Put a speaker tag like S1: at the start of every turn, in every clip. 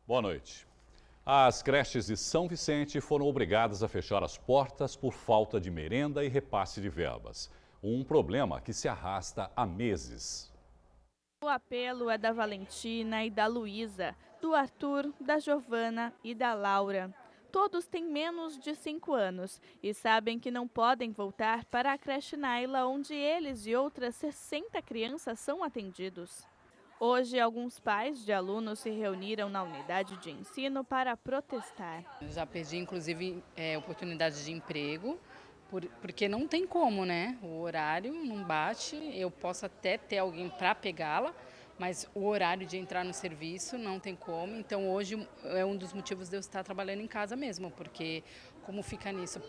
S1: Boa noite. As creches de São Vicente foram obrigadas a fechar as portas por falta de merenda e repasse de verbas. Um problema que se arrasta há meses.
S2: O apelo é da Valentina e da Luísa, do Arthur, da Giovana e da Laura. Todos têm menos de 5 anos e sabem que não podem voltar para a creche Naila, onde eles e outras 60 crianças são atendidos. Hoje, alguns pais de alunos se reuniram na unidade de ensino para protestar.
S3: Já perdi, inclusive, oportunidade de emprego, porque não tem como, né? O horário não bate, eu posso até ter alguém para pegá-la, mas o horário de entrar no serviço não tem como. Então, hoje é um dos motivos de eu estar trabalhando em casa mesmo, porque como fica nisso,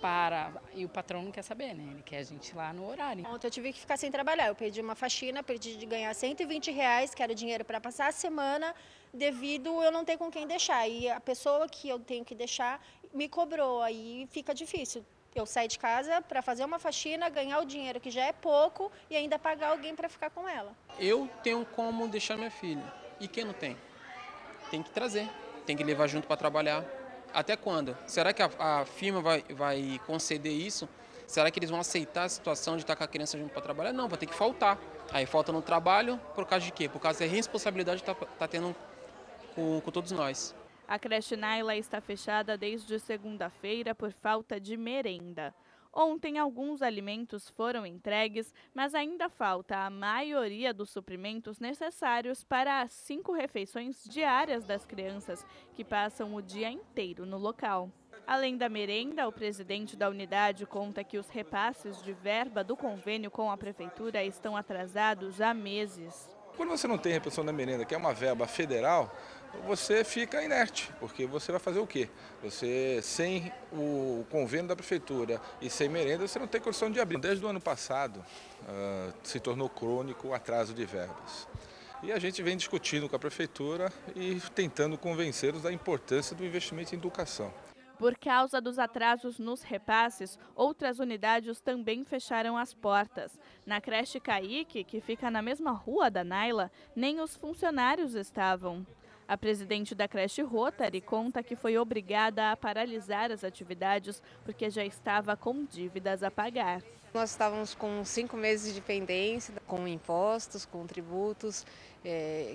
S3: e o patrão não quer saber, né? Ele quer a gente lá no horário.
S4: Ontem eu tive que ficar sem trabalhar, eu perdi uma faxina, perdi de ganhar R$ 120, que era dinheiro para passar a semana, devido eu não ter com quem deixar. E a pessoa que eu tenho que deixar me cobrou, aí fica difícil. Eu sair de casa para fazer uma faxina, ganhar o dinheiro que já é pouco e ainda pagar alguém para ficar com ela.
S5: Eu tenho como deixar minha filha. E quem não tem? Tem que trazer, tem que levar junto para trabalhar. Até quando? Será que a firma vai conceder isso? Será que eles vão aceitar a situação de estar com a criança junto para trabalhar? Não, vai ter que faltar. Aí falta no trabalho, por causa de quê? Por causa da responsabilidade que está tendo com todos nós.
S2: A creche Naila está fechada desde segunda-feira por falta de merenda. Ontem, alguns alimentos foram entregues, mas ainda falta a maioria dos suprimentos necessários para as 5 refeições diárias das crianças, que passam o dia inteiro no local. Além da merenda, o presidente da unidade conta que os repasses de verba do convênio com a prefeitura estão atrasados há meses.
S6: Quando você não tem reposição da merenda, que é uma verba federal, você fica inerte, porque você vai fazer o quê? Você, sem o convênio da prefeitura e sem merenda, você não tem condição de abrir. Desde o ano passado, se tornou crônico o atraso de verbas. E a gente vem discutindo com a prefeitura e tentando convencê-los da importância do investimento em educação.
S2: Por causa dos atrasos nos repasses, outras unidades também fecharam as portas. Na creche Caíque, que fica na mesma rua da Naila, nem os funcionários estavam. A presidente da creche Rotary conta que foi obrigada a paralisar as atividades porque já estava com dívidas a pagar.
S7: Nós estávamos com 5 meses de pendência, com impostos, com tributos,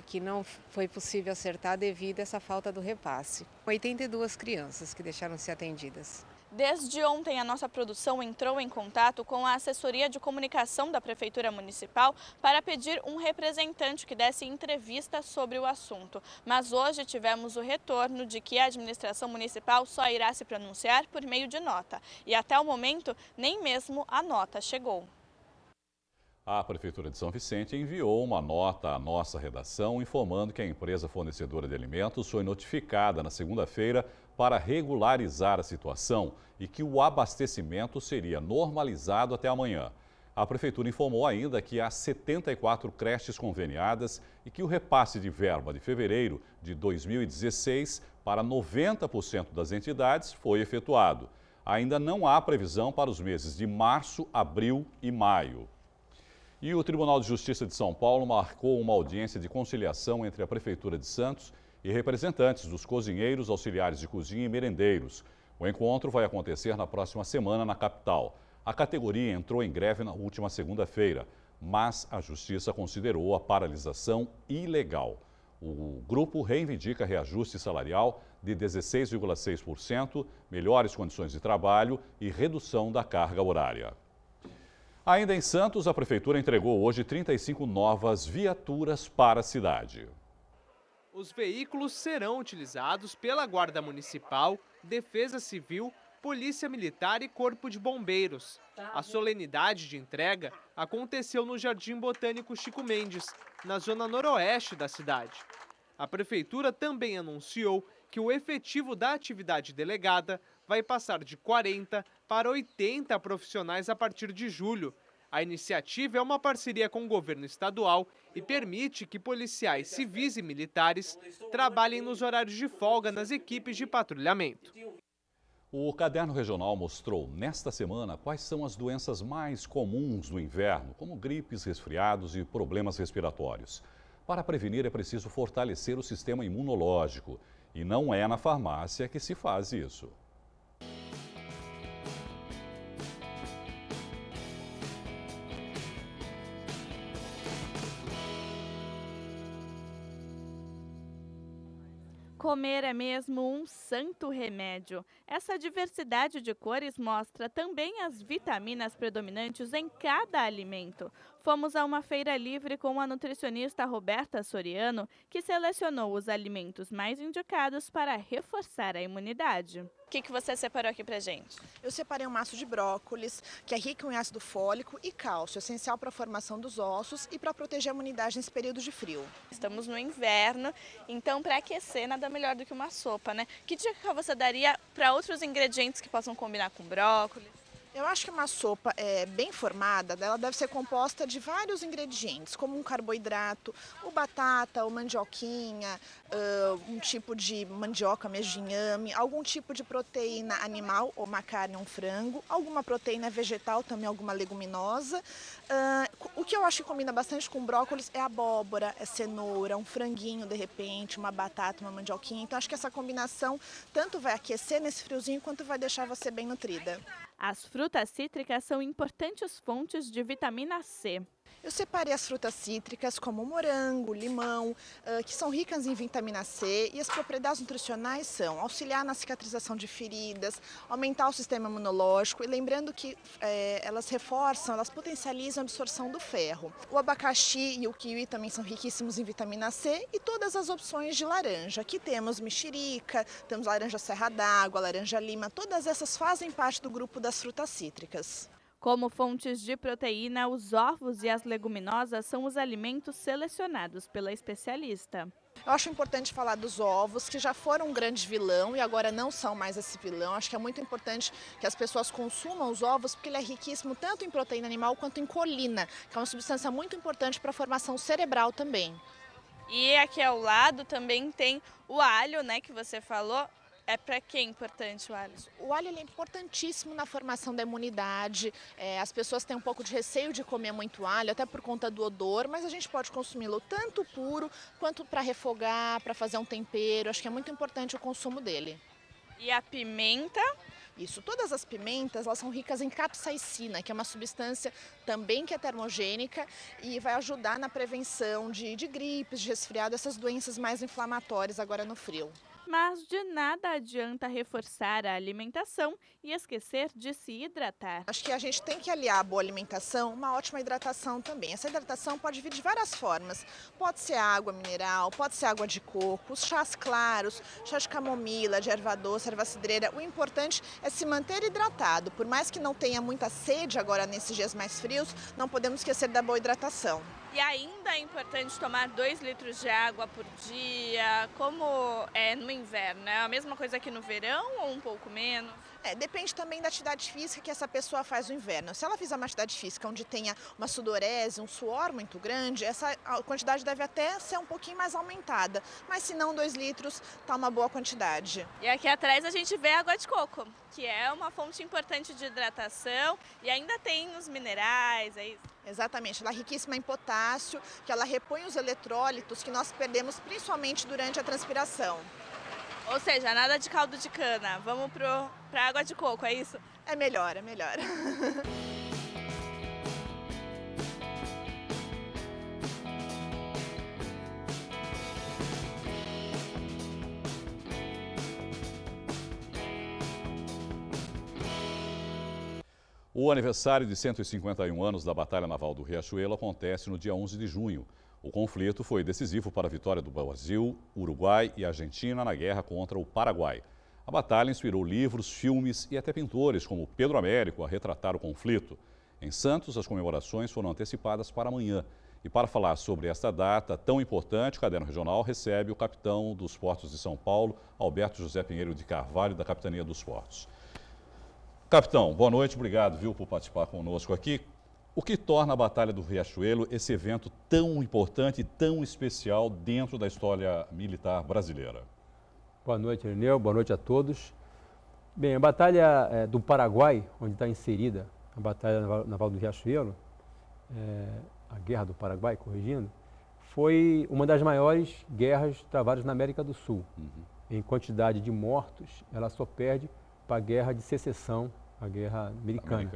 S7: que não foi possível acertar devido a essa falta do repasse. 82 crianças que deixaram de ser atendidas.
S2: Desde ontem, a nossa produção entrou em contato com a assessoria de comunicação da Prefeitura Municipal para pedir um representante que desse entrevista sobre o assunto. Mas hoje tivemos o retorno de que a administração municipal só irá se pronunciar por meio de nota. E até o momento, nem mesmo a nota chegou.
S1: A Prefeitura de São Vicente enviou uma nota à nossa redação informando que a empresa fornecedora de alimentos foi notificada na segunda-feira para regularizar a situação e que o abastecimento seria normalizado até amanhã. A Prefeitura informou ainda que há 74 creches conveniadas e que o repasse de verba de fevereiro de 2016 para 90% das entidades foi efetuado. Ainda não há previsão para os meses de março, abril e maio. E o Tribunal de Justiça de São Paulo marcou uma audiência de conciliação entre a Prefeitura de Santos e representantes dos cozinheiros, auxiliares de cozinha e merendeiros. O encontro vai acontecer na próxima semana na capital. A categoria entrou em greve na última segunda-feira, mas a Justiça considerou a paralisação ilegal. O grupo reivindica reajuste salarial de 16,6%, melhores condições de trabalho e redução da carga horária. Ainda em Santos, a Prefeitura entregou hoje 35 novas viaturas para a cidade.
S8: Os veículos serão utilizados pela Guarda Municipal, Defesa Civil, Polícia Militar e Corpo de Bombeiros. A solenidade de entrega aconteceu no Jardim Botânico Chico Mendes, na zona noroeste da cidade. A Prefeitura também anunciou que o efetivo da atividade delegada vai passar de 40 para 80 profissionais a partir de julho. A iniciativa é uma parceria com o governo estadual e permite que policiais civis e militares trabalhem nos horários de folga nas equipes de patrulhamento.
S1: O Caderno Regional mostrou nesta semana quais são as doenças mais comuns no inverno, como gripes, resfriados e problemas respiratórios. Para prevenir é preciso fortalecer o sistema imunológico. E não é na farmácia que se faz isso.
S2: Comer é mesmo um santo remédio. Essa diversidade de cores mostra também as vitaminas predominantes em cada alimento. Fomos a uma feira livre com a nutricionista Roberta Soriano, que selecionou os alimentos mais indicados para reforçar a imunidade. O que você separou aqui pra gente?
S9: Eu separei um maço de brócolis, que é rico em ácido fólico e cálcio, essencial para a formação dos ossos e para proteger a imunidade nesse período de frio.
S2: Estamos no inverno, então para aquecer nada melhor do que uma sopa, né? Que dica você daria para outros ingredientes que possam combinar com brócolis?
S9: Eu acho que uma sopa bem formada, ela deve ser composta de vários ingredientes, como um carboidrato, o batata, ou mandioquinha, um tipo de mandioca mesmo de inhame, algum tipo de proteína animal, ou uma carne, um frango, alguma proteína vegetal, também alguma leguminosa. O que eu acho que combina bastante com brócolis é abóbora, é cenoura, um franguinho de repente, uma batata, uma mandioquinha. Então acho que essa combinação tanto vai aquecer nesse friozinho quanto vai deixar você bem nutrida.
S2: As frutas cítricas são importantes fontes de vitamina C.
S9: Eu separei as frutas cítricas como o morango, limão, que são ricas em vitamina C, e as propriedades nutricionais são auxiliar na cicatrização de feridas, aumentar o sistema imunológico, e lembrando que elas reforçam, elas potencializam a absorção do ferro. O abacaxi e o kiwi também são riquíssimos em vitamina C, e todas as opções de laranja. Aqui temos mexerica, temos laranja serra d'água, laranja lima, todas essas fazem parte do grupo das frutas cítricas.
S2: Como fontes de proteína, os ovos e as leguminosas são os alimentos selecionados pela especialista.
S9: Eu acho importante falar dos ovos, que já foram um grande vilão e agora não são mais esse vilão. Acho que é muito importante que as pessoas consumam os ovos, porque ele é riquíssimo tanto em proteína animal quanto em colina, que é uma substância muito importante para a formação cerebral também.
S2: E aqui ao lado também tem o alho, né, que você falou. É para que é importante o alho?
S9: O alho ele é importantíssimo na formação da imunidade. As pessoas têm um pouco de receio de comer muito alho, até por conta do odor, mas a gente pode consumi-lo tanto puro quanto para refogar, para fazer um tempero. Acho que é muito importante o consumo dele.
S2: E a pimenta?
S9: Isso, todas as pimentas elas são ricas em capsaicina, que é uma substância também que é termogênica e vai ajudar na prevenção de gripes, de resfriado, essas doenças mais inflamatórias agora no frio.
S2: Mas de nada adianta reforçar a alimentação e esquecer de se hidratar.
S9: Acho que a gente tem que aliar a boa alimentação, uma ótima hidratação também. Essa hidratação pode vir de várias formas. Pode ser água mineral, pode ser água de coco, os chás claros, chá de camomila, de erva doce, erva cidreira. O importante é se manter hidratado. Por mais que não tenha muita sede agora nesses dias mais frios, não podemos esquecer da boa hidratação.
S2: E ainda é importante tomar 2 litros de água por dia, como é no inverno. É a mesma coisa que no verão ou um pouco menos?
S9: Depende também da atividade física que essa pessoa faz no inverno. Se ela fizer uma atividade física onde tenha uma sudorese, um suor muito grande, essa quantidade deve até ser um pouquinho mais aumentada. Mas se não, 2 litros está uma boa quantidade.
S2: E aqui atrás a gente vê a água de coco, que é uma fonte importante de hidratação e ainda tem os minerais, é isso?
S9: Exatamente, ela é riquíssima em potássio, que ela repõe os eletrólitos que nós perdemos principalmente durante a transpiração.
S2: Ou seja, nada de caldo de cana, vamos para água de coco, é isso?
S9: É melhor, é melhor.
S1: O aniversário de 151 anos da Batalha Naval do Riachuelo acontece no dia 11 de junho. O conflito foi decisivo para a vitória do Brasil, Uruguai e Argentina na guerra contra o Paraguai. A batalha inspirou livros, filmes e até pintores como Pedro Américo a retratar o conflito. Em Santos, as comemorações foram antecipadas para amanhã. E para falar sobre esta data tão importante, o Caderno Regional recebe o capitão dos Portos de São Paulo, Alberto José Pinheiro de Carvalho, da Capitania dos Portos. Capitão, boa noite, obrigado, por participar conosco aqui. O que torna a Batalha do Riachuelo esse evento tão importante e tão especial dentro da história militar brasileira?
S10: Boa noite, Irineu, boa noite a todos. Bem, a Batalha do Paraguai, onde está inserida a Batalha Naval do Riachuelo, a Guerra do Paraguai, corrigindo, foi uma das maiores guerras travadas na América do Sul. em quantidade de mortos, ela só perde para a Guerra de Secessão, a Guerra Americana.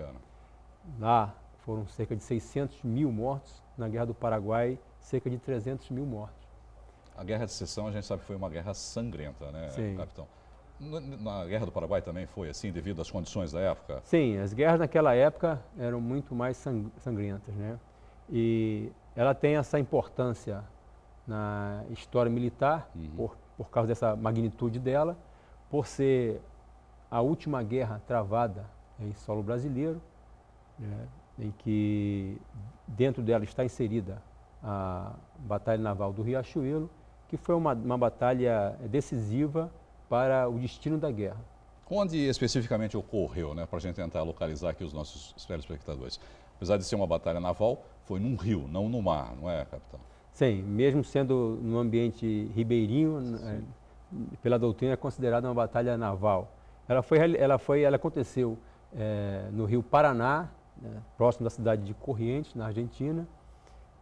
S10: Lá foram cerca de 600 mil mortos, na Guerra do Paraguai, cerca de 300 mil mortos.
S1: A Guerra de Secessão, a gente sabe que foi uma guerra sangrenta, né,
S10: Sim.
S1: capitão? Na Guerra do Paraguai também foi assim, devido às condições da época?
S10: Sim, as guerras naquela época eram muito mais sangrentas, né? E ela tem essa importância na história militar, por causa dessa magnitude dela, por ser a última guerra travada em solo brasileiro, né, em que dentro dela está inserida a Batalha Naval do Riachuelo, que foi uma batalha decisiva para o destino da guerra.
S1: Onde especificamente ocorreu, né, para a gente tentar localizar aqui os nossos telespectadores? Apesar de ser uma batalha naval, foi num rio, não no mar, não é, capitão?
S10: Sim, mesmo sendo no ambiente ribeirinho, pela doutrina é considerada uma batalha naval. Ela aconteceu no rio Paraná, né, próximo da cidade de Corrientes, na Argentina,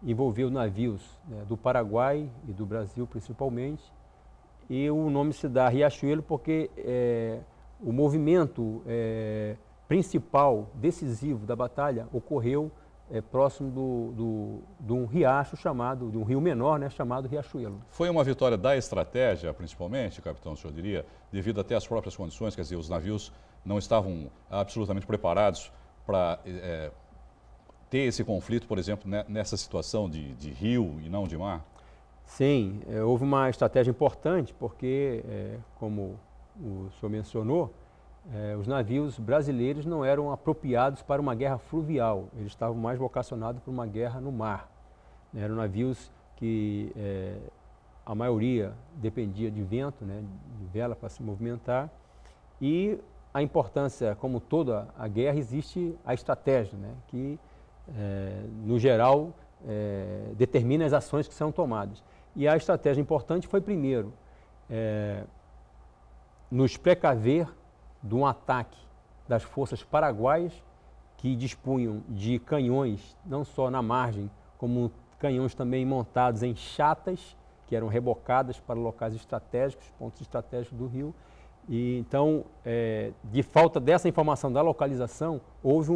S10: envolveu navios do Paraguai e do Brasil principalmente, e o nome se dá Riachuelo porque o movimento principal, decisivo da batalha ocorreu próximo de um riacho chamado, de um rio menor, né, chamado Riachuelo.
S1: Foi uma vitória da estratégia, principalmente, capitão, o senhor diria, devido até às próprias condições, quer dizer, os navios não estavam absolutamente preparados para ter esse conflito, por exemplo, nessa situação de rio e não de mar?
S10: Sim, houve uma estratégia importante porque, como o senhor mencionou, os navios brasileiros não eram apropriados para uma guerra fluvial, eles estavam mais vocacionados para uma guerra no mar. Eram navios que a maioria dependia de vento, né, de vela para se movimentar, e a importância, como toda a guerra, existe a estratégia, né, que no geral determina as ações que são tomadas. E a estratégia importante foi, primeiro, nos precaver de um ataque das forças paraguaias, que dispunham de canhões, não só na margem, como canhões também montados em chatas, que eram rebocadas para locais estratégicos, pontos estratégicos do rio. E então, de falta dessa informação da localização, houve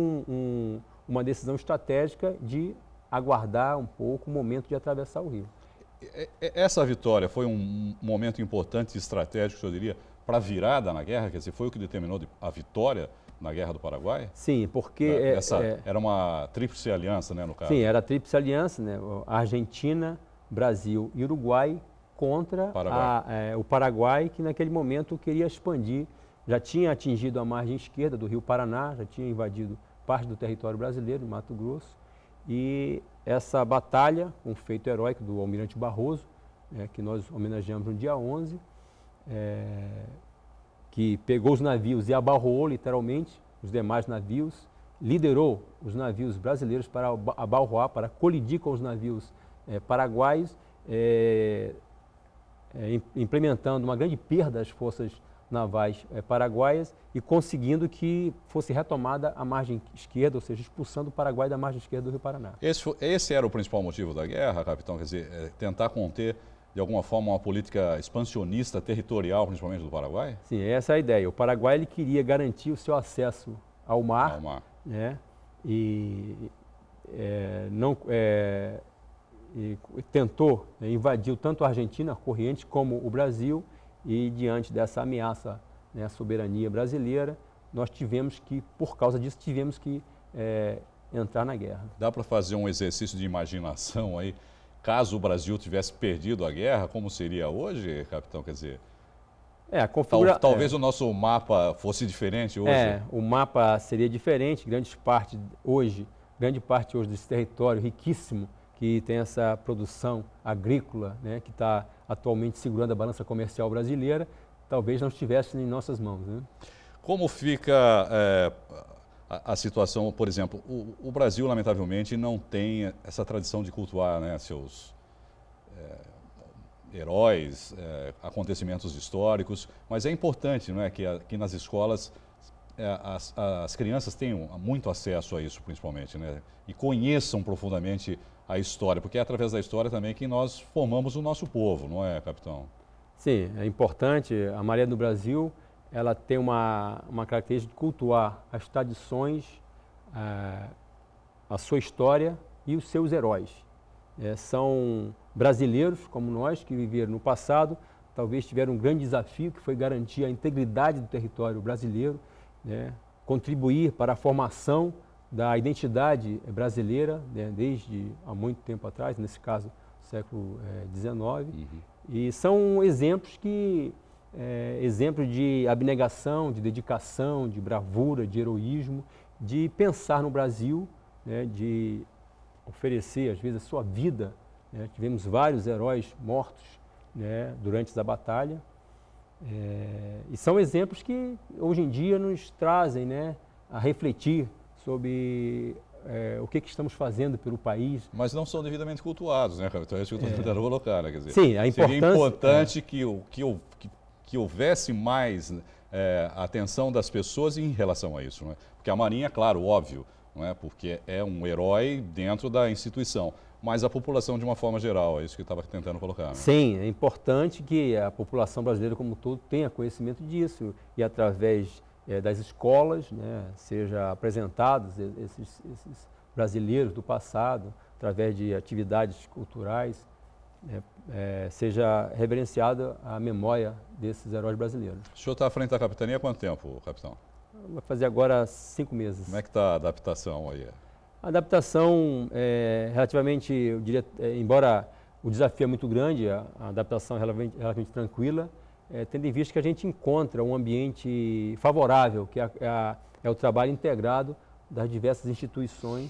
S10: uma decisão estratégica de aguardar um pouco o momento de atravessar o rio.
S1: Essa vitória foi um momento importante e estratégico, eu diria, para a virada na guerra? Quer dizer, foi o que determinou a vitória na Guerra do Paraguai?
S10: Sim, porque...
S1: era uma tríplice aliança, né, no caso?
S10: Sim, era a tríplice aliança, né? Argentina, Brasil e Uruguai contra o Paraguai, que naquele momento queria expandir, já tinha atingido a margem esquerda do rio Paraná, já tinha invadido parte do território brasileiro, de Mato Grosso, e essa batalha, um feito heróico do almirante Barroso, que nós homenageamos no dia 11, que pegou os navios e abalroou literalmente os demais navios, liderou os navios brasileiros para abalroar, para colidir com os navios paraguaios, implementando uma grande perda das forças navais paraguaias e conseguindo que fosse retomada a margem esquerda, ou seja, expulsando o Paraguai da margem esquerda do Rio Paraná.
S1: Esse era o principal motivo da guerra, capitão? Quer dizer, tentar conter, de alguma forma, uma política expansionista territorial, principalmente do Paraguai?
S10: Sim, essa é a ideia. O Paraguai ele queria garantir o seu acesso ao mar, né? E tentou, invadiu tanto a Argentina, Corrientes, como o Brasil, e diante dessa ameaça, né, à soberania brasileira, nós tivemos que, por causa disso, entrar na guerra.
S1: Dá para fazer um exercício de imaginação aí, caso o Brasil tivesse perdido a guerra, como seria hoje, capitão? Quer dizer, talvez o nosso mapa fosse diferente hoje.
S10: O mapa seria diferente, grande parte hoje desse território riquíssimo, que tem essa produção agrícola, né, que está atualmente segurando a balança comercial brasileira, talvez não estivesse em nossas mãos, né?
S1: Como fica a situação, por exemplo, o Brasil, lamentavelmente, não tem essa tradição de cultuar, né, seus heróis, acontecimentos históricos, mas é importante, não é, que nas escolas as crianças tenham muito acesso a isso, principalmente, né, e conheçam profundamente a história, porque é através da história também que nós formamos o nosso povo, não é, capitão?
S10: Sim, é importante. A Maria do Brasil, ela tem uma característica de cultuar as tradições, a sua história e os seus heróis. São brasileiros como nós, que viveram no passado, talvez tiveram um grande desafio, que foi garantir a integridade do território brasileiro, né? Contribuir para a formação da identidade brasileira, né? Desde há muito tempo atrás, nesse caso, século XIX. E são exemplos exemplos de abnegação, de dedicação, de bravura, de heroísmo, de pensar no Brasil, né? De oferecer, às vezes, a sua vida, né? Tivemos vários heróis mortos, né? Durante essa batalha. E são exemplos que, hoje em dia, nos trazem, né? A refletir sobre o que estamos fazendo pelo país.
S1: Mas não são devidamente cultuados, né, Capitão? É isso que eu estou tentando colocar, né? Quer dizer,
S10: sim, a importância...
S1: Seria importante que houvesse mais atenção das pessoas em relação a isso, não é? Porque a Marinha, claro, óbvio, não é? Porque é um herói dentro da instituição, mas a população de uma forma geral, é isso que eu estava tentando colocar. Né?
S10: Sim, é importante que a população brasileira como um todo tenha conhecimento disso e através das escolas, né, seja apresentados esses brasileiros do passado, através de atividades culturais, seja reverenciada a memória desses heróis brasileiros. O
S1: senhor está à frente da capitania há quanto tempo, capitão?
S10: Vai fazer agora 5 meses.
S1: Como é que está a adaptação aí?
S10: A adaptação relativamente, eu diria, embora o desafio é muito grande, a adaptação é relativamente tranquila, tendo em vista que a gente encontra um ambiente favorável, que é o trabalho integrado das diversas instituições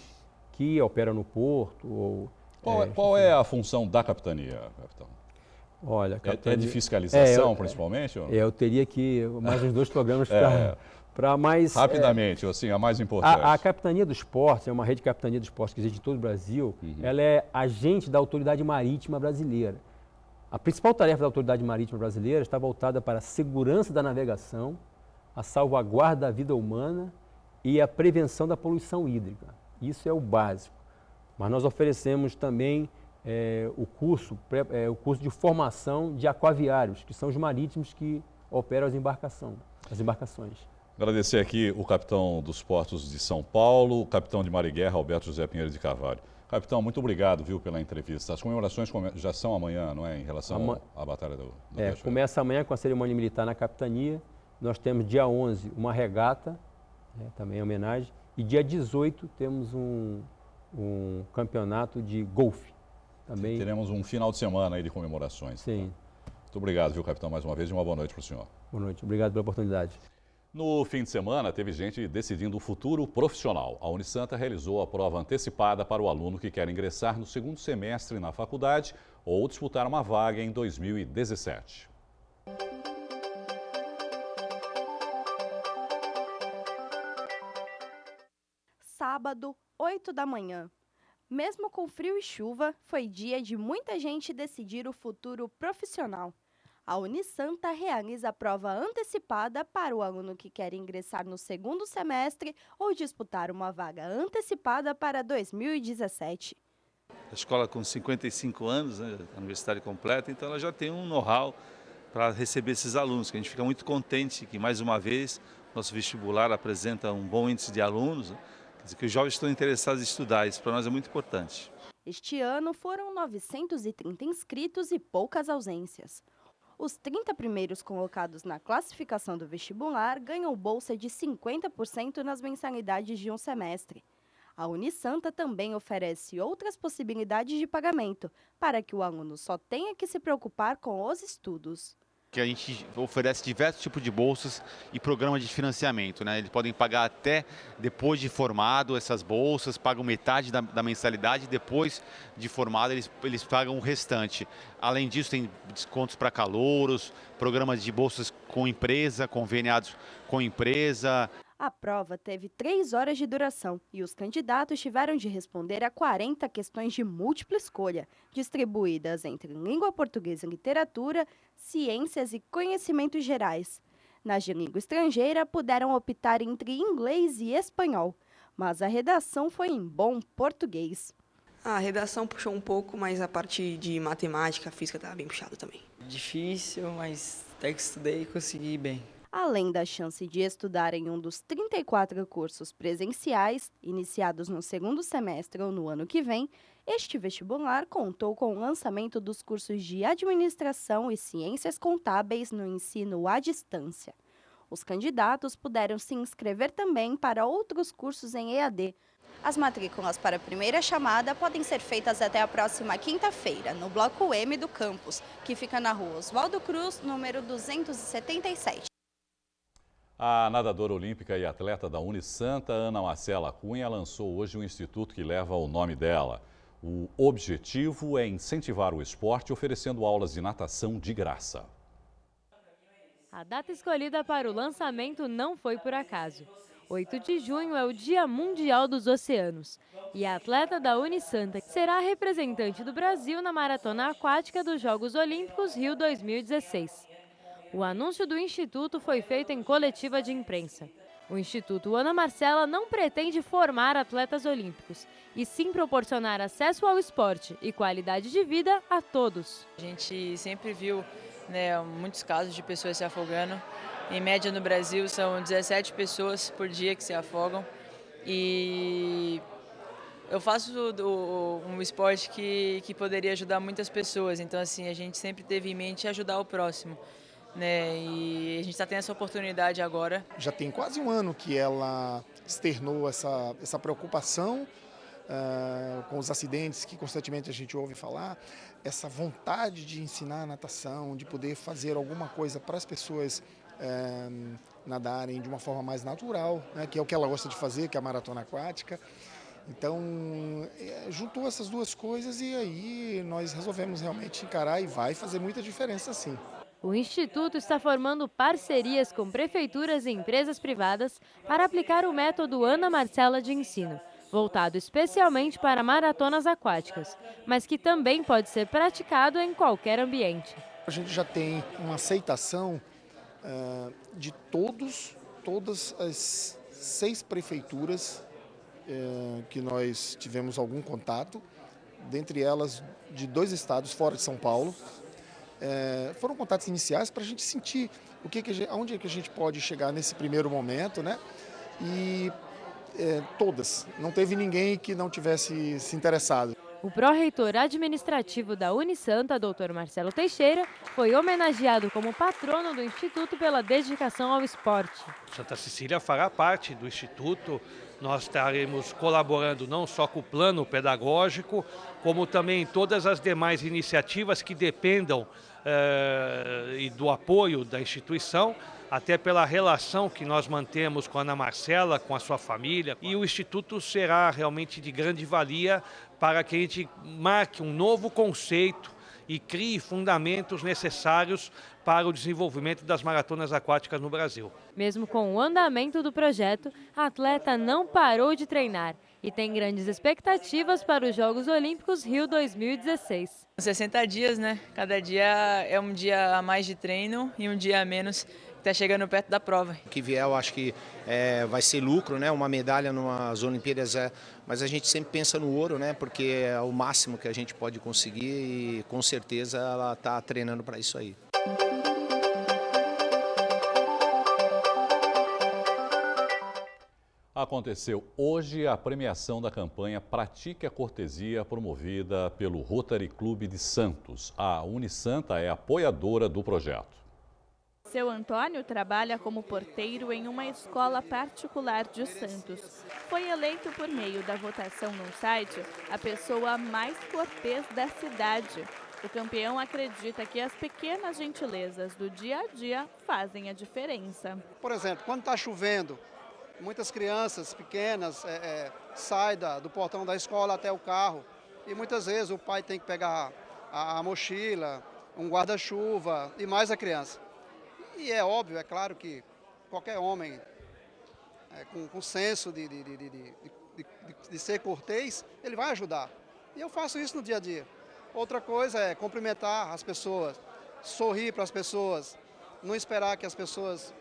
S10: que operam no porto.
S1: Qual é a função da capitania, capitão?
S10: Olha,
S1: é de fiscalização, principalmente?
S10: Eu teria que mais uns 2 programas para mais...
S1: Rapidamente, assim, a mais importante.
S10: A Capitania dos Portos é uma rede de capitania dos portos que existe em todo o Brasil. Ela é agente da Autoridade Marítima Brasileira. A principal tarefa da Autoridade Marítima Brasileira está voltada para a segurança da navegação, a salvaguarda da vida humana e a prevenção da poluição hídrica. Isso é o básico. Mas nós oferecemos também o curso de formação de aquaviários, que são os marítimos que operam as embarcações.
S1: Agradecer aqui o capitão dos portos de São Paulo, o capitão de Mar e Guerra, Alberto José Pinheiro de Carvalho. Capitão, muito obrigado, pela entrevista. As comemorações já são amanhã, não é? Em relação à Batalha do Riachuelo.
S10: Começa amanhã com a cerimônia militar na capitania. Nós temos dia 11 uma regata, também em homenagem, e dia 18 temos um campeonato de golfe. Também.
S1: Teremos um final de semana aí de comemorações.
S10: Sim.
S1: Tá? Muito obrigado, capitão, mais uma vez, e uma boa noite para o senhor.
S10: Boa noite, obrigado pela oportunidade.
S1: No fim de semana, teve gente decidindo o futuro profissional. A Unisanta realizou a prova antecipada para o aluno que quer ingressar no segundo semestre na faculdade ou disputar uma vaga em 2017.
S11: Sábado, 8 da manhã. Mesmo com frio e chuva, foi dia de muita gente decidir o futuro profissional. A Unisanta realiza a prova antecipada para o aluno que quer ingressar no segundo semestre ou disputar uma vaga antecipada para 2017.
S12: A escola com 55 anos, né, a universidade completa, então ela já tem um know-how para receber esses alunos, que a gente fica muito contente que, mais uma vez, nosso vestibular apresenta um bom índice de alunos, quer dizer que os jovens estão interessados em estudar, isso para nós é muito importante.
S11: Este ano foram 930 inscritos e poucas ausências. Os 30 primeiros colocados na classificação do vestibular ganham bolsa de 50% nas mensalidades de um semestre. A Unisanta também oferece outras possibilidades de pagamento, para que o aluno só tenha que se preocupar com os estudos.
S13: Que a gente oferece diversos tipos de bolsas e programas de financiamento, né? Eles podem pagar até depois de formado essas bolsas, pagam metade da mensalidade, depois de formado eles pagam o restante. Além disso, tem descontos para calouros, programas de bolsas com empresa, conveniados com empresa.
S11: A prova teve 3 horas de duração e os candidatos tiveram de responder a 40 questões de múltipla escolha, distribuídas entre língua portuguesa e literatura, ciências e conhecimentos gerais. Nas de língua estrangeira, puderam optar entre inglês e espanhol, mas a redação foi em bom português.
S14: A redação puxou um pouco, mas a parte de matemática, física estava bem puxada também.
S15: Difícil, mas até que estudei e consegui ir bem.
S11: Além da chance de estudar em um dos 34 cursos presenciais, iniciados no segundo semestre ou no ano que vem, este vestibular contou com o lançamento dos cursos de Administração e Ciências Contábeis no ensino à distância. Os candidatos puderam se inscrever também para outros cursos em EAD. As matrículas para a primeira chamada podem ser feitas até a próxima quinta-feira, no Bloco M do campus, que fica na rua Oswaldo Cruz, número 277.
S1: A nadadora olímpica e atleta da Unisanta, Ana Marcela Cunha, lançou hoje um instituto que leva o nome dela. O objetivo é incentivar o esporte oferecendo aulas de natação de graça.
S16: A data escolhida para o lançamento não foi por acaso. 8 de junho é o Dia Mundial dos Oceanos e a atleta da Unisanta será a representante do Brasil na maratona aquática dos Jogos Olímpicos Rio 2016. O anúncio do Instituto foi feito em coletiva de imprensa. O Instituto Ana Marcela não pretende formar atletas olímpicos, e sim proporcionar acesso ao esporte e qualidade de vida a todos.
S15: A gente sempre viu, muitos casos de pessoas se afogando. Em média no Brasil são 17 pessoas por dia que se afogam. E eu faço um esporte que poderia ajudar muitas pessoas. Então assim, a gente sempre teve em mente ajudar o próximo. E a gente está tendo essa oportunidade agora.
S17: Já tem quase um ano que ela externou essa preocupação com os acidentes que constantemente a gente ouve falar, essa vontade de ensinar a natação, de poder fazer alguma coisa para as pessoas nadarem de uma forma mais natural, que é o que ela gosta de fazer, que é a maratona aquática. Então, juntou essas duas coisas e aí nós resolvemos realmente encarar e vai fazer muita diferença sim.
S16: O Instituto está formando parcerias com prefeituras e empresas privadas para aplicar o método Ana Marcela de ensino, voltado especialmente para maratonas aquáticas, mas que também pode ser praticado em qualquer ambiente.
S17: A gente já tem uma aceitação de todas as 6 prefeituras que nós tivemos algum contato, dentre elas de 2 estados fora de São Paulo. Foram contatos iniciais para a gente sentir onde é que a gente pode chegar nesse primeiro momento, E todas, não teve ninguém que não tivesse se interessado.
S16: O pró-reitor administrativo da Unisanta, Dr. Marcelo Teixeira, foi homenageado como patrono do Instituto pela dedicação ao esporte.
S18: Santa Cecília fará parte do Instituto. Nós estaremos colaborando não só com o plano pedagógico, como também todas as demais iniciativas que dependam e do apoio da instituição, até pela relação que nós mantemos com a Ana Marcela, com a sua família. E o Instituto será realmente de grande valia para que a gente marque um novo conceito e crie fundamentos necessários para o desenvolvimento das maratonas aquáticas no Brasil.
S16: Mesmo com o andamento do projeto, a atleta não parou de treinar e tem grandes expectativas para os Jogos Olímpicos Rio 2016.
S15: 60 dias, Cada dia é um dia a mais de treino e um dia a menos. Está chegando perto da prova.
S19: O que vier, eu acho que vai ser lucro, uma medalha nas Olimpíadas, mas a gente sempre pensa no ouro, porque é o máximo que a gente pode conseguir e com certeza ela está treinando para isso aí.
S1: Aconteceu hoje a premiação da campanha Pratique a Cortesia, promovida pelo Rotary Clube de Santos. A Unisanta é apoiadora do projeto.
S2: Seu Antônio trabalha como porteiro em uma escola particular de Santos. Foi eleito por meio da votação no site a pessoa mais cortês da cidade. O campeão acredita que as pequenas gentilezas do dia a dia fazem a diferença.
S20: Por exemplo, quando está chovendo, muitas crianças pequenas saem do portão da escola até o carro e muitas vezes o pai tem que pegar a mochila, um guarda-chuva e mais a criança. E é óbvio, é claro que qualquer homem com senso de ser cortês, ele vai ajudar. E eu faço isso no dia a dia. Outra coisa é cumprimentar as pessoas, sorrir para as pessoas, não esperar que as pessoas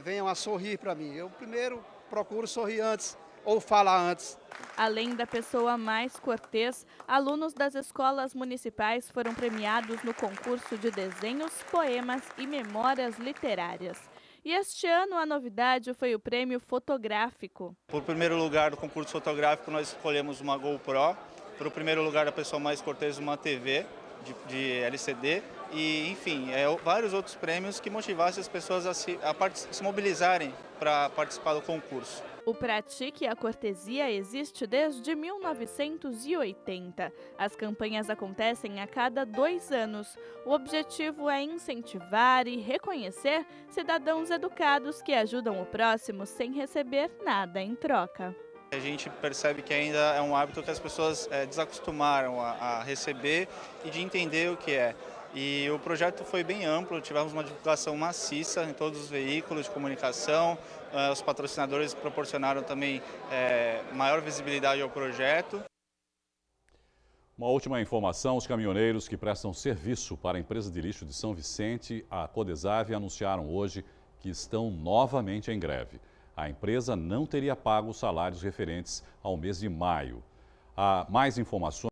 S20: venham a sorrir para mim. Eu primeiro procuro sorrir antes ou fala antes.
S2: Além da pessoa mais cortês, alunos das escolas municipais foram premiados no concurso de desenhos, poemas e memórias literárias. E este ano a novidade foi o prêmio fotográfico.
S21: Por primeiro lugar do concurso fotográfico nós escolhemos uma GoPro, para o primeiro lugar a pessoa mais cortês uma TV de LCD e enfim, vários outros prêmios que motivassem as pessoas a se mobilizarem para participar do concurso.
S2: O Pratique a Cortesia existe desde 1980. As campanhas acontecem a cada 2 anos. O objetivo é incentivar e reconhecer cidadãos educados que ajudam o próximo sem receber nada em troca.
S21: A gente percebe que ainda é um hábito que as pessoas desacostumaram a receber e de entender o que é. E o projeto foi bem amplo, tivemos uma divulgação maciça em todos os veículos de comunicação, os patrocinadores proporcionaram também maior visibilidade ao projeto.
S1: Uma última informação, os caminhoneiros que prestam serviço para a empresa de lixo de São Vicente, a Codesave, anunciaram hoje que estão novamente em greve. A empresa não teria pago os salários referentes ao mês de maio. Há mais informações